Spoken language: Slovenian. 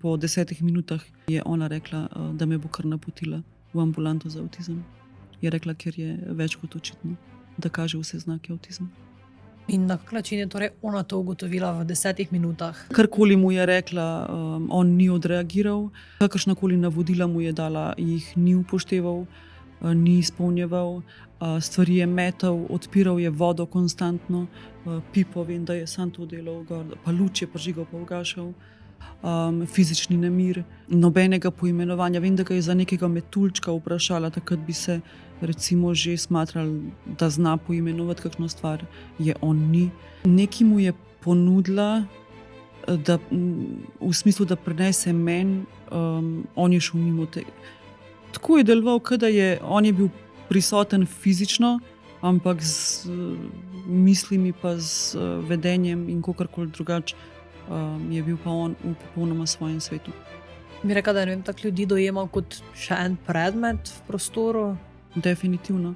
po 10 minutah je ona rekla, da me bo kar napotila v ambulanto za avtizem. Je rekla, ker je več kot očitno, da kaže vse znake avtizma. In na kak način je torej ona to ugotovila v 10 minutah? Karkoli mu je rekla, on ni odreagiral, kakršnakoli navodila mu je dala, jih ni upošteval, ni izpolnjeval, stvari je metal, odpiral je vodo konstantno, pipo, vem, da je sam to delal, pa luč je prižigal pa ugašal. Fizični nemir, nobenega poimenovanja. Vem, da ga je za nekega metuljčka vprašala, takrat bi se recimo že smatrali, da zna poimenovati kakšno stvar, je on ni. Nekaj mu je ponudila, da, v smislu, da prenese meni, on je šel mimo tega. Tako je deloval, da on je bil prisoten fizično, ampak z mislimi pa z vedenjem in kakorkoli drugače je bil pa on v popolnoma svojem svetu. Bi rekla, da je tak ljudi dojemal kot še en predmet v prostoru? Definitivno.